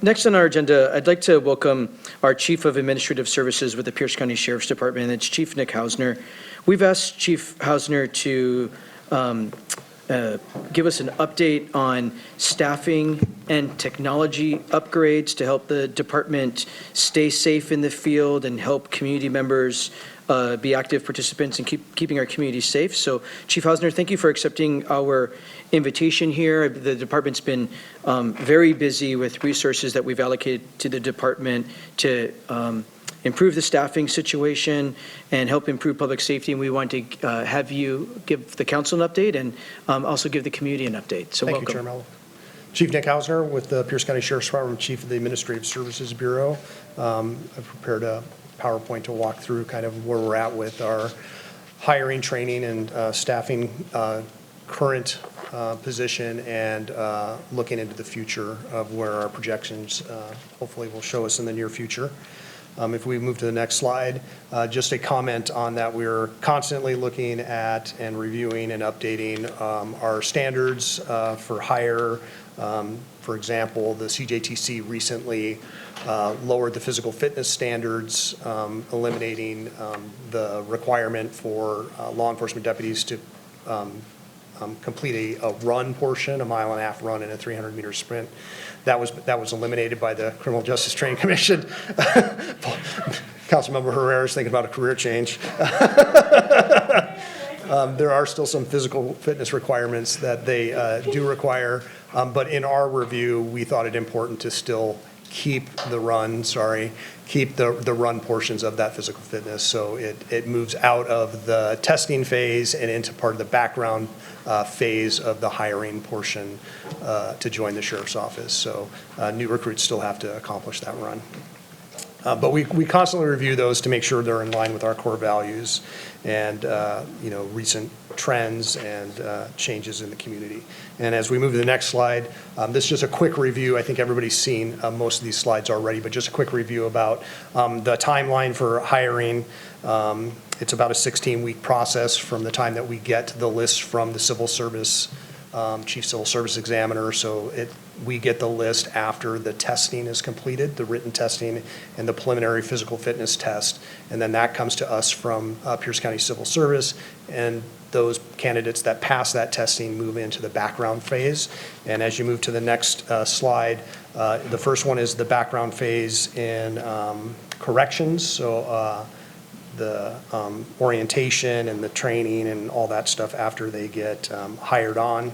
Next on our agenda, I'd like to welcome our Chief of Administrative Services with the Pierce County Sheriff's Department, and it's Chief Nick Hausner. We've asked Chief Hausner to give us an update on staffing and technology upgrades to help the department stay safe in the field and help community members be active participants in keeping our community safe. So, Chief Hausner, thank you for accepting our invitation here. The department's been very busy with resources that we've allocated to the department to improve the staffing situation and help improve public safety. And we want to have you give the council an update and also give the community an update. So welcome. Thank you, Chair Mello. Chief Nick Hausner with the Pierce County Sheriff's Department, Chief of the Administrative Services Bureau. I've prepared a PowerPoint to walk through kind of where we're at with our hiring, training, and staffing current position and looking into the future of where our projections hopefully will show us in the near future. If we move to the next slide, just a comment on that. We're constantly looking at and reviewing and updating our standards for hire. For example, the CJTC recently lowered the physical fitness standards, eliminating the requirement for law enforcement deputies to complete a run portion, a 1.5 mile run and a 300-meter sprint. That was eliminated by the Criminal Justice Training Commission. Councilmember Herrera's thinking about a career change. There are still some physical fitness requirements that they do require, but in our review, we thought it important to still keep the run portions of that physical fitness. So it moves out of the testing phase and into part of the background phase of the hiring portion to join the sheriff's office. So new recruits still have to accomplish that run. But we constantly review those to make sure they're in line with our core values and recent trends and changes in the community. And as we move to the next slide, this is just a quick review. I think everybody's seen most of these slides already, but just a quick review about the timeline for hiring. It's about a 16-week process from the time that we get the list from the civil service, chief civil service examiner. So we get the list after the testing is completed, the written testing and the preliminary physical fitness test. And then that comes to us from Pierce County Civil Service, and those candidates that pass that testing move into the background phase. And as you move to the next slide, the first one is the background phase in corrections. So the orientation and the training and all that stuff after they get hired on.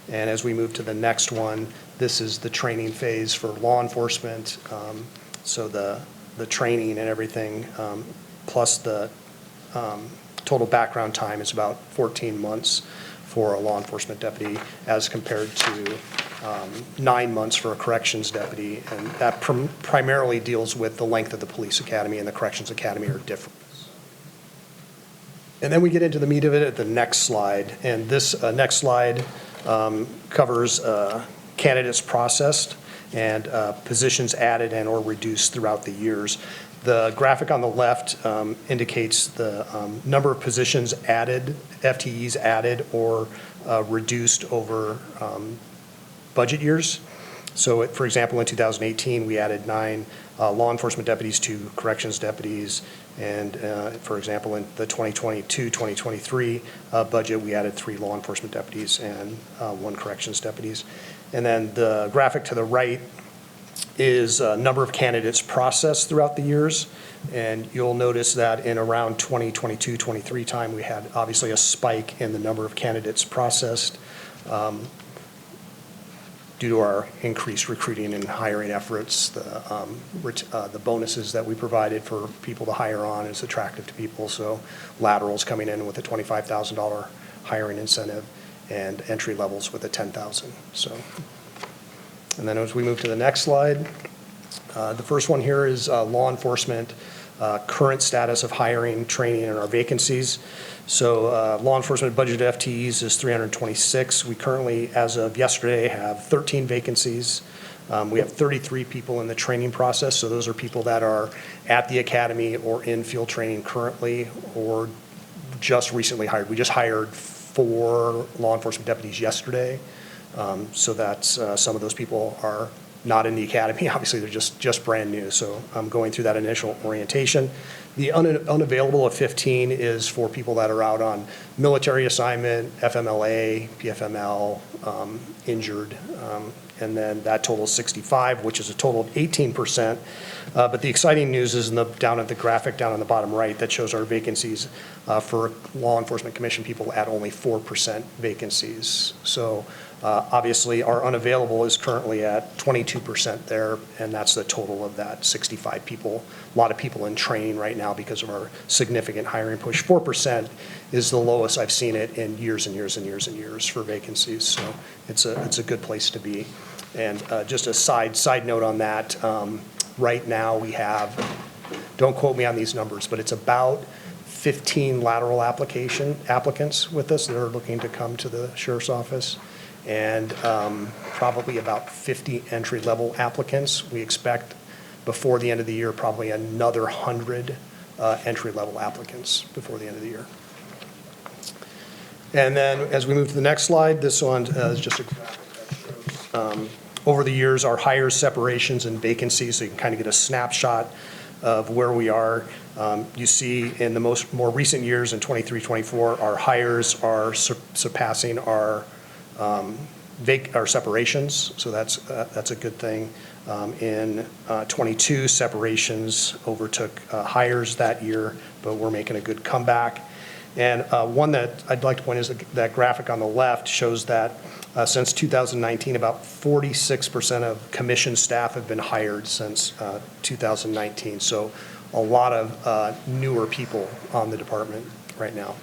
And as we move to the next one, this is the training phase for law enforcement. So the training and everything, plus the total background time is about 14 months for a law enforcement deputy as compared to 9 months for a corrections deputy. And that primarily deals with the length of the police academy and the corrections academy are different. And then we get into the meat of it at the next slide. And this next slide covers candidates processed and positions added and or reduced throughout the years. The graphic on the left indicates the number of positions added, FTEs added or reduced over budget years. So for example, in 2018, we added 9 law enforcement deputies, 2 corrections deputies, and for example, in the 2022-2023 budget, we added 3 law enforcement deputies and 1 corrections deputies. And then the graphic to the right is number of candidates processed throughout the years. And you'll notice that in around 2022-23 time, we had obviously a spike in the number of candidates processed due to our increased recruiting and hiring efforts. The bonuses that we provided for people to hire on is attractive to people. So laterals coming in with a $25,000 hiring incentive and entry levels with a $10,000. So, and then as we move to the next slide, the first one here is law enforcement current status of hiring, training, and our vacancies. So law enforcement budget FTEs is 326. We currently, as of yesterday, have 13 vacancies. We have 33 people in the training process. So those are people that are at the academy or in field training currently or just recently hired. We just hired 4 law enforcement deputies yesterday. So that's some of those people are not in the academy. Obviously, they're just brand new, so I'm going through that initial orientation. The unavailable of 15 is for people that are out on military assignment, FMLA, PFML, injured, and then that totals 65, which is a total of 18%. But the exciting news is down at the graphic down on the bottom right that shows our vacancies for law enforcement commission people at only 4% vacancies. So obviously our unavailable is currently at 22% there, and that's the total of that 65 people. A lot of people in training right now because of our significant hiring push. 4% is the lowest I've seen it in years and years and years and years for vacancies. So it's a good place to be. And just a side note on that, right now we have, don't quote me on these numbers, but it's about 15 lateral applicants with us that are looking to come to the sheriff's office, and probably about 50 entry-level applicants. We expect before the end of the year probably another 100 entry-level applicants before the end of the year. And then as we move to the next slide, this one is just a graphic that shows over the years our hires, separations, and vacancies, so you can kind of get a snapshot of where we are. You see in the more recent years in 23, 24, our hires are surpassing our separations, so that's a good thing. In 22, separations overtook hires that year, but we're making a good comeback. And one that I'd like to point is that graphic on the left shows that since 2019, about 46% of commissioned staff have been hired since 2019. So a lot of newer people on the department right now.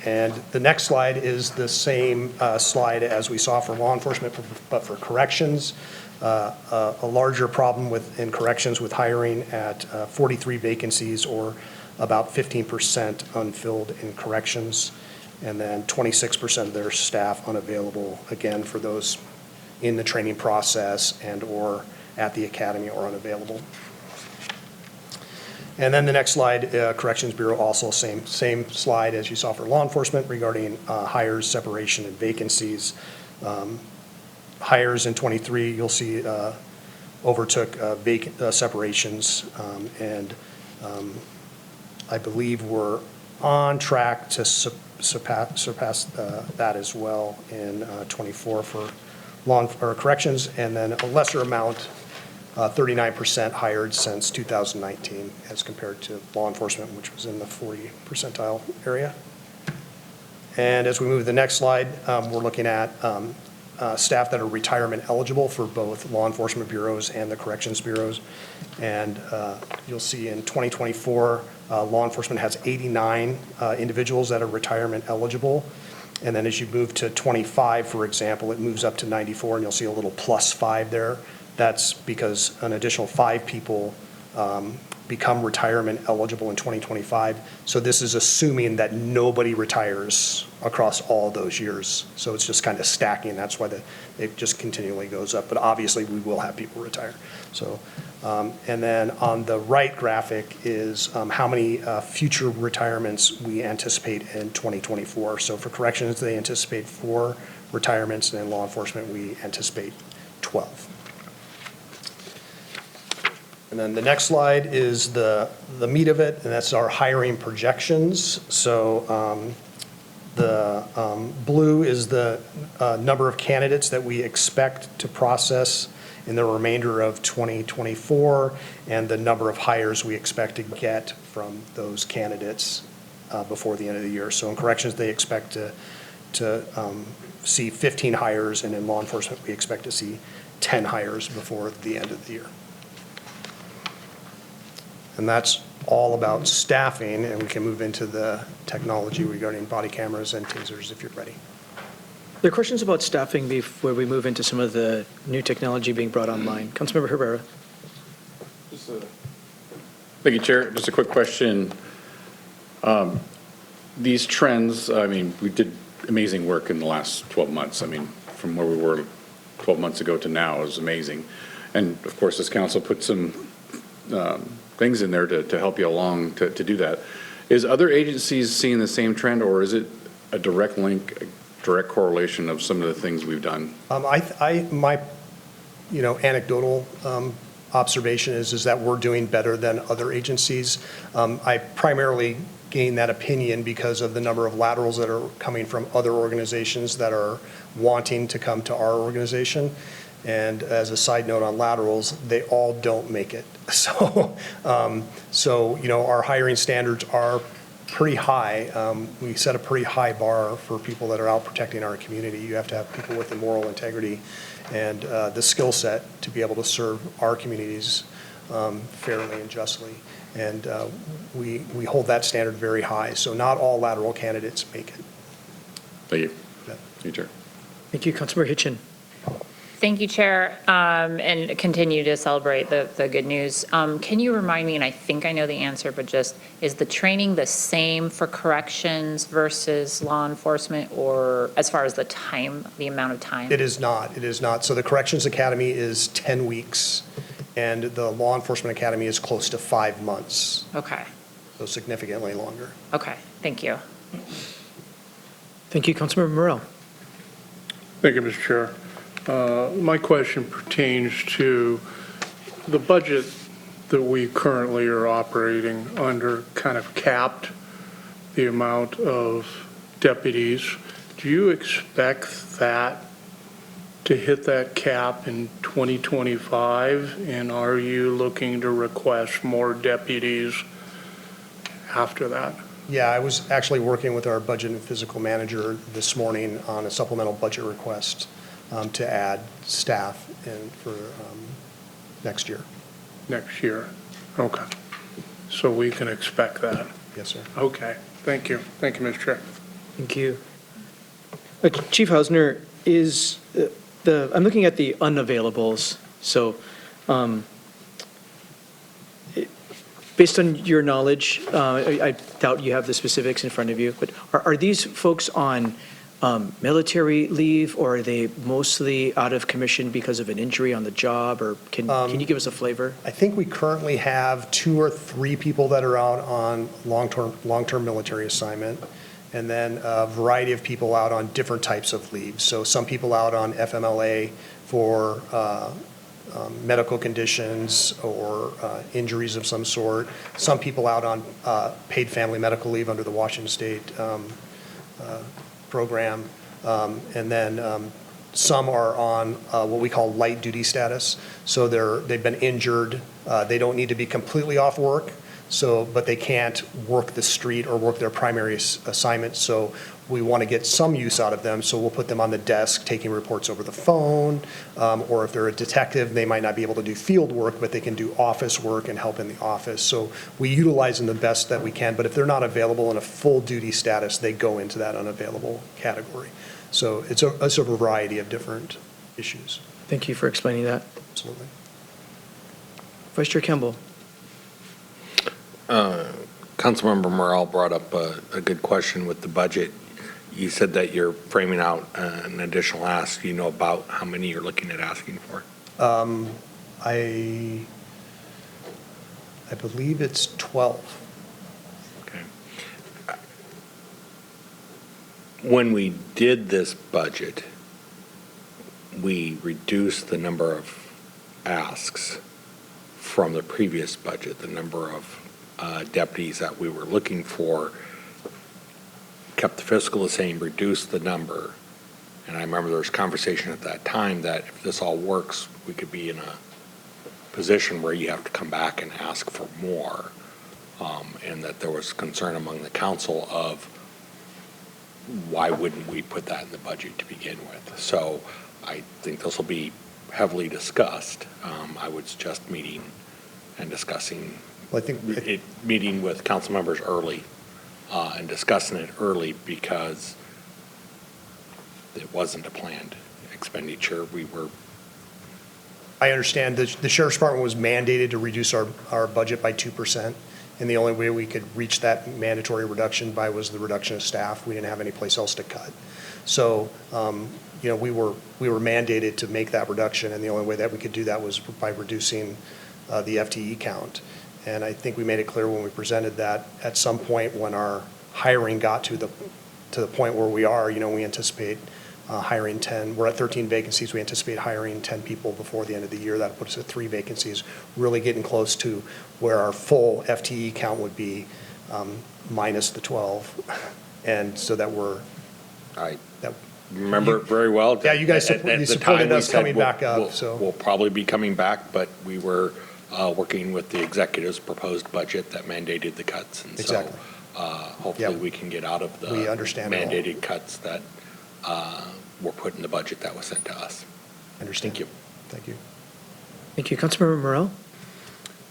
And the next slide is the same slide as we saw for law enforcement, but for corrections. A larger problem in corrections with hiring at 43 vacancies, or about 15% unfilled in corrections, and then 26% of their staff unavailable, again, for those in the training process and or at the academy or unavailable. And then the next slide, Corrections Bureau, also same slide as you saw for law enforcement regarding hires, separation, and vacancies. Hires in 23, you'll see overtook separations, and I believe we're on track to surpass that as well in 24 for corrections, and then a lesser amount, 39% hired since 2019 as compared to law enforcement, which was in the 40 percentile area. And as we move to the next slide, we're looking at staff that are retirement eligible for both law enforcement bureaus and the corrections bureaus. And you'll see in 2024, law enforcement has 89 individuals that are retirement eligible. And then as you move to 25, for example, it moves up to 94, and you'll see a little +5 there. That's because an additional 5 people become retirement eligible in 2025. So this is assuming that nobody retires across all those years. So it's just kind of stacking. That's why it just continually goes up. But obviously we will have people retire. So, and then on the right graphic is how many future retirements we anticipate in 2024. So for corrections, they anticipate 4 retirements, and in law enforcement, we anticipate 12. And then the next slide is the meat of it, and that's our hiring projections. So the blue is the number of candidates that we expect to process in the remainder of 2024, and the number of hires we expect to get from those candidates before the end of the year. So in corrections, they expect to see 15 hires, and in law enforcement, we expect to see 10 hires before the end of the year. And that's all about staffing, and we can move into the technology regarding body cameras and tasers if you're ready. There are questions about staffing before we move into some of the new technology being brought online. Councilmember Herrera. Thank you, Chair. Just a quick question. These trends, I mean, we did amazing work in the last 12 months. I mean, from where we were 12 months ago to now is amazing. And of course, this council put some things in there to help you along to do that. Is other agencies seeing the same trend, or is it a direct link, a direct correlation of some of the things we've done? anecdotal observation is that we're doing better than other agencies. I primarily gain that opinion because of the number of laterals that are coming from other organizations that are wanting to come to our organization. And as a side note on laterals, they all don't make it. So, our hiring standards are pretty high. We set a pretty high bar for people that are out protecting our community. You have to have people with the moral integrity and the skill set to be able to serve our communities fairly and justly. And we hold that standard very high. So not all lateral candidates make it. Thank you. Yeah. You, Chair. Thank you, Councilmember Hitchin. Thank you, Chair, and continue to celebrate the good news. Can you remind me, and I think I know the answer, but just, is the training the same for corrections versus law enforcement, or as far as the time, the amount of time? It is not. It is not. So the Corrections Academy is 10 weeks, and the Law Enforcement Academy is close to 5 months. Okay. So significantly longer. Okay. Thank you. Thank you, Councilmember Morrell. Thank you, Mr. Chair. My question pertains to the budget that we currently are operating under, kind of capped the amount of deputies. Do you expect that to hit that cap in 2025? And are you looking to request more deputies after that? Yeah, I was actually working with our budget and physical manager this morning on a supplemental budget request to add staff for next year. Next year? Okay. So we can expect that? Yes, sir. Okay. Thank you. Thank you, Mr. Chair. Thank you. Chief Hausner, is I'm looking at the unavailables. So based on your knowledge, I doubt you have the specifics in front of you, but are these folks on military leave, or are they mostly out of commission because of an injury on the job, or can you give us a flavor? I think we currently have 2 or 3 people that are out on long-term military assignment, and then a variety of people out on different types of leaves. So some people out on FMLA for medical conditions or injuries of some sort. Some people out on paid family medical leave under the Washington State program, and then some are on what we call light duty status. So they've been injured. They don't need to be completely off work, but they can't work the street or work their primary assignment. So we want to get some use out of them. So we'll put them on the desk taking reports over the phone, or if they're a detective, they might not be able to do field work, but they can do office work and help in the office. So we utilize them the best that we can, but if they're not available in a full duty status, they go into that unavailable category. So it's a variety of different issues. Thank you for explaining that. Absolutely. Vice Chair Campbell. Councilmember Morrell brought up a good question with the budget. You said that you're framing out an additional ask. Do you know about how many you're looking at asking for? I believe it's 12. Okay. When we did this budget, we reduced the number of asks from the previous budget, the number of deputies that we were looking for, kept the fiscal the same, reduced the number. And I remember there was conversation at that time that if this all works, we could be in a position where you have to come back and ask for more. And that there was concern among the council of why wouldn't we put that in the budget to begin with? So I think this will be heavily discussed. I would suggest meeting and discussing, Well, I think meeting with council members early and discussing it early, because it wasn't a planned expenditure. I understand that the Sheriff's Department was mandated to reduce our budget by 2%, and the only way we could reach that mandatory reduction was the reduction of staff. We didn't have any place else to cut. So, we were mandated to make that reduction, and the only way that we could do that was by reducing the FTE count. And I think we made it clear when we presented that at some point when our hiring got to the point where we are, we anticipate hiring 10. We're at 13 vacancies. We anticipate hiring 10 people before the end of the year. That puts us at 3 vacancies, really getting close to where our full FTE count would be, minus the 12. And so that we're, I that, remember it very well. Yeah, you guys At the supported time, we us said coming back up, so. We'll probably be coming back, but we were working with the executive's proposed budget that mandated the cuts. And so Exactly. hopefully Yeah. we can get out of the We understand it all. mandated cuts that were put in the budget that was sent to us. Understand. Thank you. Thank you. Thank you. Councilmember Morel?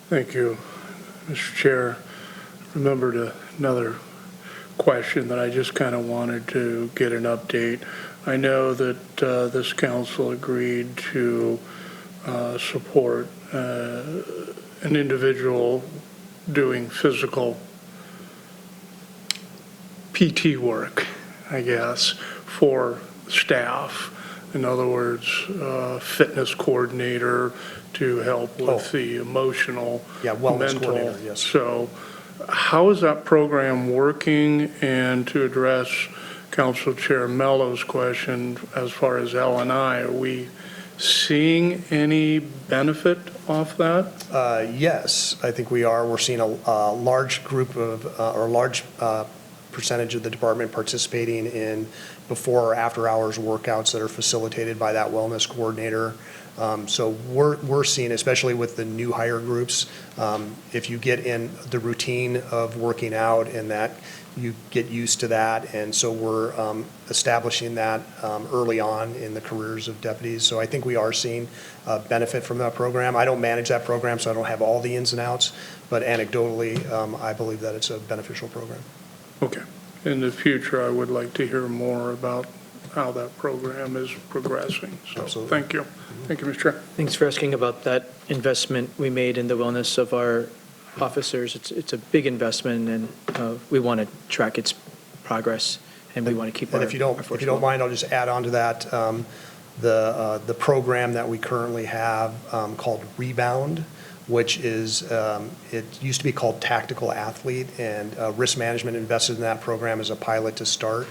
Thank you, Mr. Chair. Remembered another question that I just kind of wanted to get an update. I know that this council agreed to support an individual doing physical PT work, I guess, for staff. In other words, fitness coordinator to help with the emotional, Yeah, wellness mental. coordinator, yes. So how is that program working? And to address Council Chair Mello's question, as far as L&I, are we seeing any benefit off that? Yes, I think we are. We're seeing a large group of, or a large percentage of the department participating in before or after hours workouts that are facilitated by that wellness coordinator. So we're seeing, especially with the new hire groups, if you get in the routine of working out and that, you get used to that. And so we're establishing that early on in the careers of deputies. So I think we are seeing benefit from that program. I don't manage that program, so I don't have all the ins and outs, but anecdotally, I believe that it's a beneficial program. Okay. In the future, I would like to hear more about how that program is progressing. So Absolutely. thank you. Thank you, Mr. Chair. Thanks for asking about that investment we made in the wellness of our officers. It's a big investment, and we want to track its progress, and we want to keep our And if you don't mind, I'll just add on to that, the program that we currently have called Rebound, which is, it used to be called Tactical Athlete, and risk management invested in that program as a pilot to start.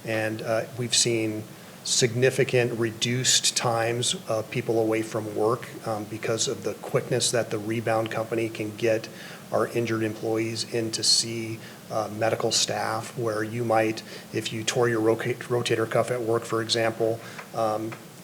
And we've seen significant reduced times of people away from work because of the quickness that the Rebound company can get our injured employees in to see medical staff, where you might, if you tore your rotator cuff at work, for example,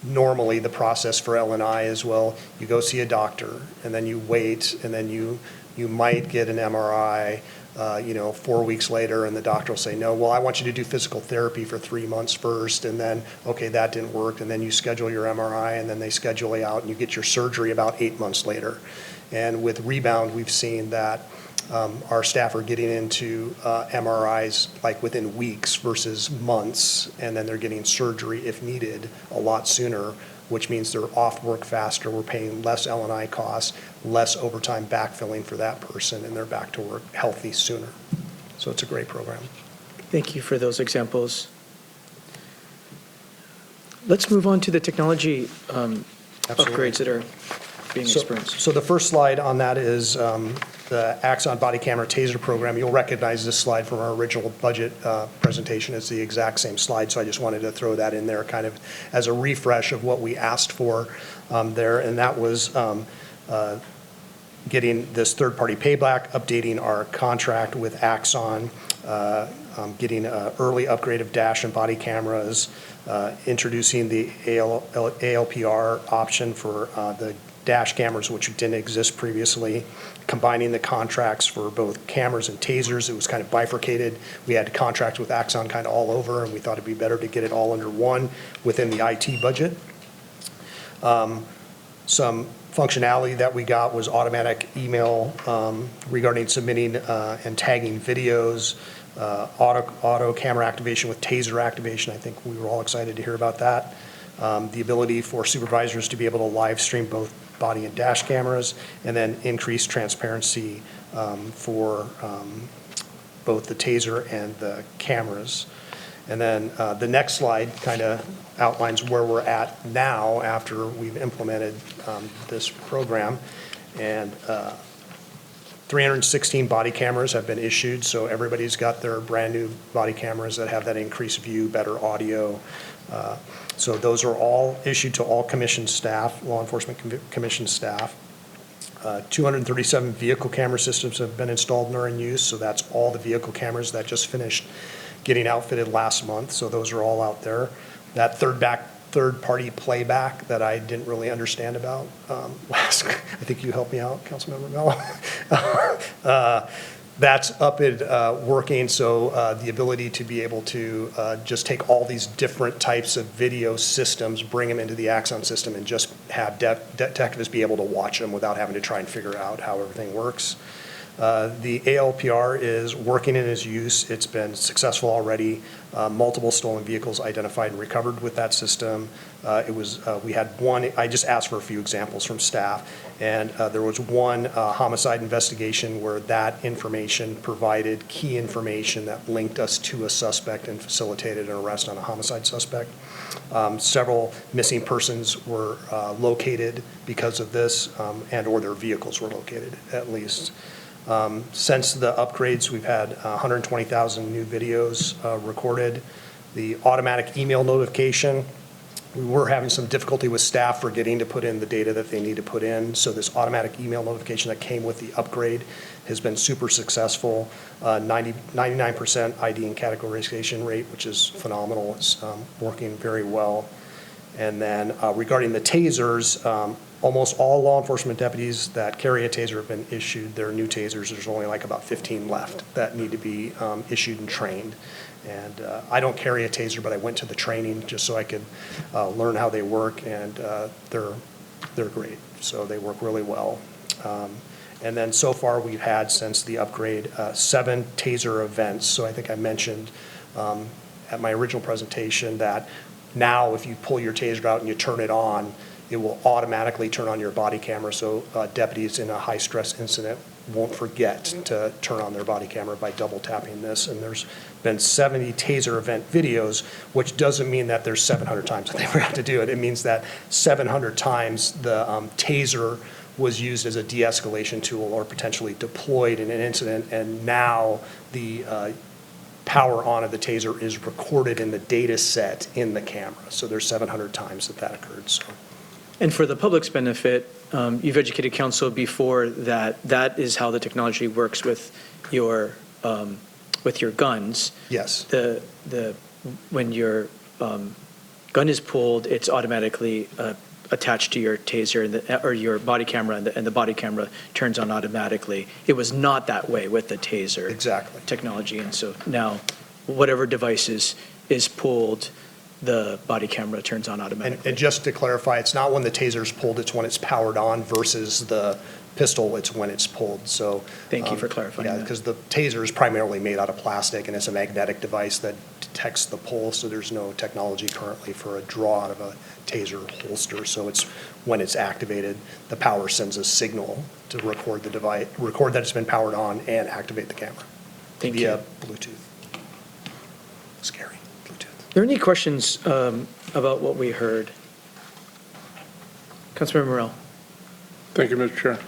normally the process for L&I is, well, you go see a doctor, and then you wait, and then you might get an MRI, 4 weeks later, and the doctor will say, no, well, I want you to do physical therapy for 3 months first, and then, okay, that didn't work, and then you schedule your MRI, and then they schedule you out, and you get your surgery about 8 months later. And with Rebound, we've seen that our staff are getting into MRIs like within weeks versus months, and then they're getting surgery if needed a lot sooner, which means they're off work faster. We're paying less L&I costs, less overtime backfilling for that person, and they're back to work healthy sooner. So it's a great program. Thank you for those examples. Let's move on to the technology upgrades that are being experienced. So the first slide on that is the Axon body camera taser program. You'll recognize this slide from our original budget presentation. It's the exact same slide, so I just wanted to throw that in there kind of as a refresh of what we asked for there, and that was getting this third-party payback, updating our contract with Axon, getting an early upgrade of dash and body cameras, introducing the ALPR option for the dash cameras, which didn't exist previously, combining the contracts for both cameras and tasers. It was kind of bifurcated. We had contracts with Axon kind of all over, and we thought it'd be better to get it all under one within the IT budget. Some functionality that we got was automatic email regarding submitting and tagging videos, auto camera activation with taser activation. I think we were all excited to hear about that. The ability for supervisors to be able to live stream both body and dash cameras, and then increased transparency for both the taser and the cameras. And then the next slide kind of outlines where we're at now after we've implemented this program. And 316 body cameras have been issued, so everybody's got their brand new body cameras that have that increased view, better audio, So those are all issued to all commission staff, law enforcement commission staff. 237 vehicle camera systems have been installed and are in use, so that's all the vehicle cameras that just finished getting outfitted last month, so those are all out there. That third-party playback that I didn't really understand about I think you helped me out, Councilmember Mello. That's up and working, so the ability to be able to just take all these different types of video systems, bring them into the Axon system, and just have detectives be able to watch them without having to try and figure out how everything works. The ALPR is working in its use. It's been successful already. Multiple stolen vehicles identified and recovered with that system. We had one, I just asked for a few examples from staff, and there was one homicide investigation where that information provided key information that linked us to a suspect and facilitated an arrest on a homicide suspect. Several missing persons were located because of this, and or their vehicles were located at least. Since the upgrades, we've had 120,000 new videos recorded. The automatic email notification, we were having some difficulty with staff forgetting to put in the data that they need to put in. So this automatic email notification that came with the upgrade has been super successful. 99% ID and categorization rate, which is phenomenal. It's working very well. And then regarding the tasers, almost all law enforcement deputies that carry a taser have been issued their new tasers. There's only like about 15 left that need to be issued and trained. And I don't carry a taser, but I went to the training just so I could learn how they work, and they're great. So they work really well. And then so far we've had, since the upgrade, 7 taser events. So I think I mentioned at my original presentation that now if you pull your taser out and you turn it on, it will automatically turn on your body camera, so deputies in a high-stress incident won't forget to turn on their body camera by double tapping this. And there's been 70 taser event videos, which doesn't mean that there's 700 times that they forgot to do it. It means that 700 times the taser was used as a de-escalation tool or potentially deployed in an incident, and now the power on of the taser is recorded in the data set in the camera. So there's 700 times that occurred. So. And for the public's benefit, you've educated council before that that is how the technology works with your guns. Yes. When your gun is pulled, it's automatically attached to your taser or your body camera, and the body camera turns on automatically. It was not that way with the taser technology, and so now whatever device is pulled, the body camera turns on automatically. And just to clarify, it's not when the taser's pulled, it's when it's powered on, versus the pistol, it's when it's pulled. So thank you for clarifying that. Because the taser is primarily made out of plastic, and it's a magnetic device that detects the pull, so there's no technology currently for a draw out of a taser holster. So it's when it's activated, the power sends a signal to record the device, record that it's been powered on, and activate the camera via Bluetooth. Scary. Are there any questions about what we heard? Councilmember Morrell. Thank you, Mr. Chair.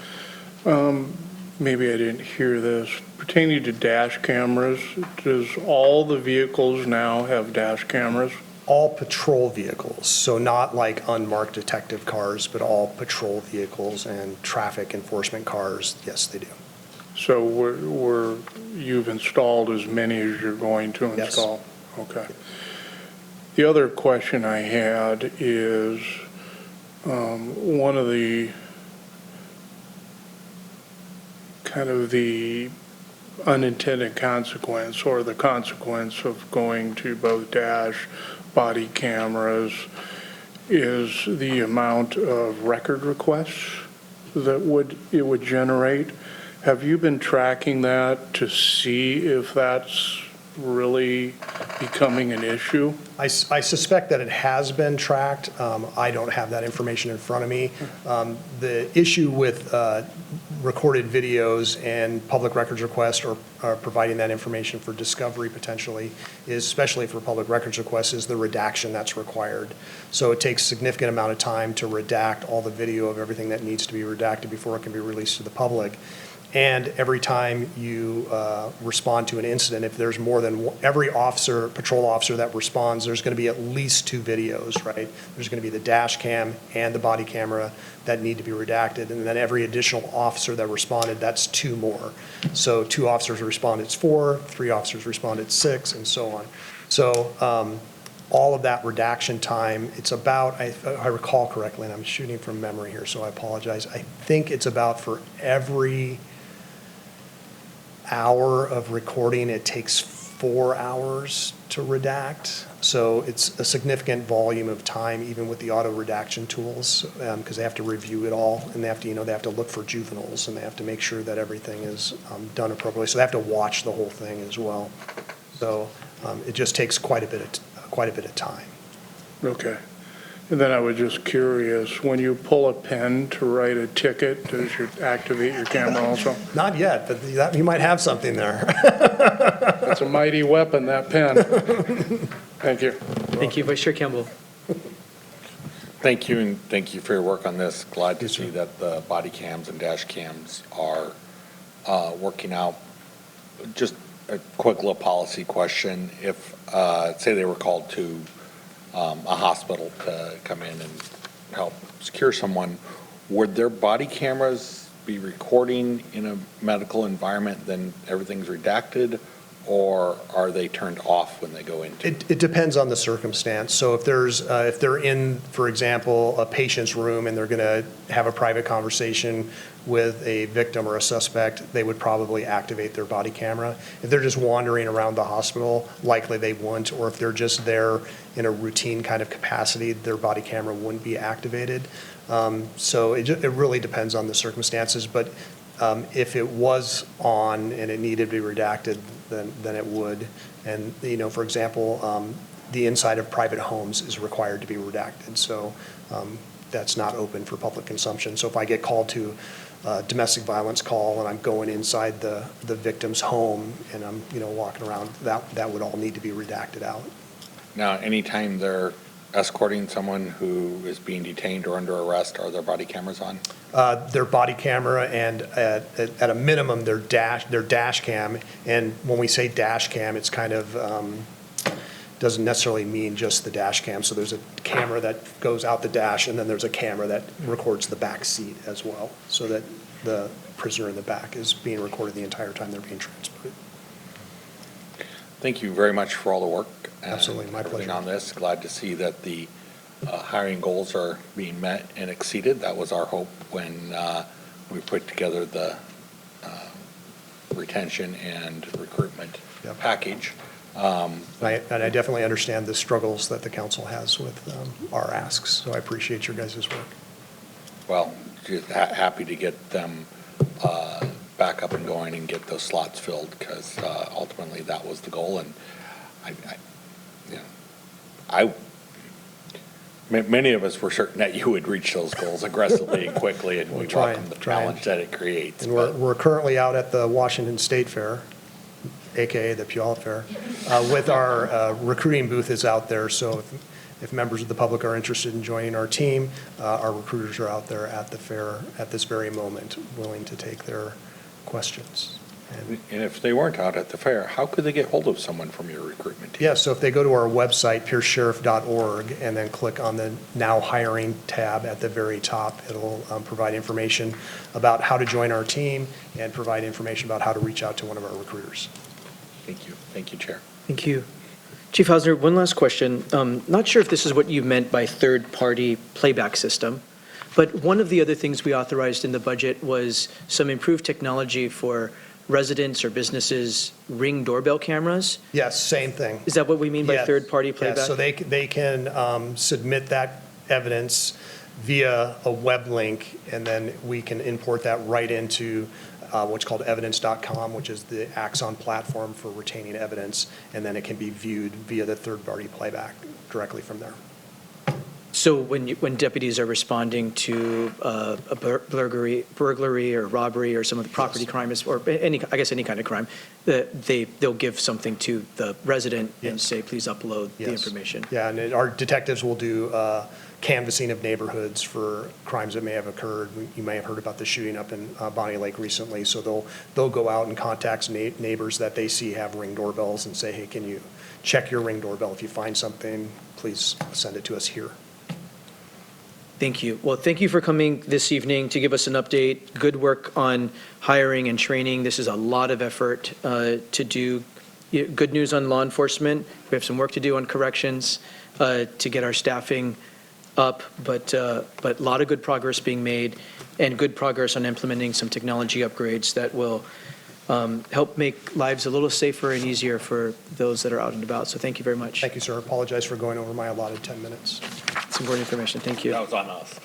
Maybe I didn't hear this. Pertaining to dash cameras, does all the vehicles now have dash cameras? All patrol vehicles, so not like unmarked detective cars, but all patrol vehicles and traffic enforcement cars, yes, they do. So you've installed as many as you're going to install? Yes. Okay. The other question I had is one of the kind of the unintended consequence, or the consequence of going to both dash body cameras, is the amount of record requests that it would generate. Have you been tracking that to see if that's really becoming an issue? I suspect that it has been tracked. I don't have that information in front of me. The issue with recorded videos and public records requests or providing that information for discovery potentially is, especially for public records requests, is the redaction that's required. So it takes a significant amount of time to redact all the video of everything that needs to be redacted before it can be released to the public. And every time you respond to an incident, if there's more than every officer, patrol officer that responds, there's going to be at least 2 videos, right? There's going to be the dash cam and the body camera that need to be redacted. And then every additional officer that responded, that's 2 more. So 2 officers respond, it's 4, 3 officers respond, it's 6, and so on. So all of that redaction time, it's about, if I recall correctly, and I'm shooting from memory here, so I apologize. I think it's about for every hour of recording, it takes 4 hours to redact. So it's a significant volume of time, even with the auto redaction tools, because they have to review it all, and they have to, they have to look for juveniles, and they have to make sure that everything is done appropriately. So they have to watch the whole thing as well. So it just takes quite a bit of time. Okay. And then I was just curious, when you pull a pen to write a ticket, does you activate your camera also? Not yet, but you might have something there. That's a mighty weapon, that pen. Thank you. Thank you, Vice Chair Campbell. Thank you, and thank you for your work on this. Glad to see that the body cams and dash cams are working out. Just a quick little policy question. If, say they were called to a hospital to come in and help secure someone, would their body cameras be recording in a medical environment, then everything's redacted, or are they turned off when they go into? It depends on the circumstance. So if they're in, for example, a patient's room and they're going to have a private conversation with a victim or a suspect, they would probably activate their body camera. If they're just wandering around the hospital, likely they wouldn't, or if they're just there in a routine kind of capacity, their body camera wouldn't be activated. So it really depends on the circumstances, but if it was on and it needed to be redacted, then it would. And, for example, the inside of private homes is required to be redacted, so that's not open for public consumption. So if I get called to domestic violence call and I'm going inside the victim's home and I'm walking around, that would all need to be redacted out. Now, anytime they're escorting someone who is being detained or under arrest, are their body cameras on? Their body camera and at a minimum their dash cam. And when we say dash cam, it's kind of doesn't necessarily mean just the dash cam. So there's a camera that goes out the dash, and then there's a camera that records the back seat as well, so that the prisoner in the back is being recorded the entire time they're being transported. Thank you very much for all the work. Absolutely, my pleasure. On this, glad to see that the hiring goals are being met and exceeded. That was our hope when we put together the retention and recruitment package. And I definitely understand the struggles that the council has with our asks, so I appreciate your guys' work. Well, just happy to get them back up and going and get those slots filled, because ultimately that was the goal. And many of us were certain that you would reach those goals aggressively and quickly, and we welcome the challenge that it creates. And we're currently out at the Washington State Fair, AKA the Puyallup Fair, with our recruiting booth is out there. So if members of the public are interested in joining our team, our recruiters are out there at the fair at this very moment, willing to take their questions. And if they weren't out at the fair, how could they get hold of someone from your recruitment team? Yeah, so if they go to our website, piercesheriff.org, and then click on the Now Hiring tab at the very top, it'll provide information about how to join our team and provide information about how to reach out to one of our recruiters. Thank you. Thank you, Chair. Thank you. Chief Hausner, one last question. Not sure if this is what you meant by third-party playback system, but one of the other things we authorized in the budget was some improved technology for residents or businesses' Ring doorbell cameras. Yes, same thing. Is that what we mean by Yes. third-party playback? Yes, so they can submit that evidence via a web link, and then we can import that right into what's called evidence.com, which is the Axon platform for retaining evidence, and then it can be viewed via the third-party playback directly from there. So when deputies are responding to a burglary or robbery or some of the property crimes, or any kind of crime, they'll give something to the resident and Yes. say, please upload the Yes. information. Yeah, and our detectives will do canvassing of neighborhoods for crimes that may have occurred. You may have heard about the shooting up in Bonnie Lake recently, so they'll go out and contact neighbors that they see have Ring doorbells and say, hey, can you check your Ring doorbell? If you find something, please send it to us here. Thank you. Well, thank you for coming this evening to give us an update. Good work on hiring and training. This is a lot of effort to do. Good news on law enforcement. We have some work to do on corrections to get our staffing up, but a lot of good progress being made and good progress on implementing some technology upgrades that will help make lives a little safer and easier for those that are out and about. So thank you very much. Thank you, sir. Apologize for going over my allotted 10 minutes. It's important information. Thank you. That was on us.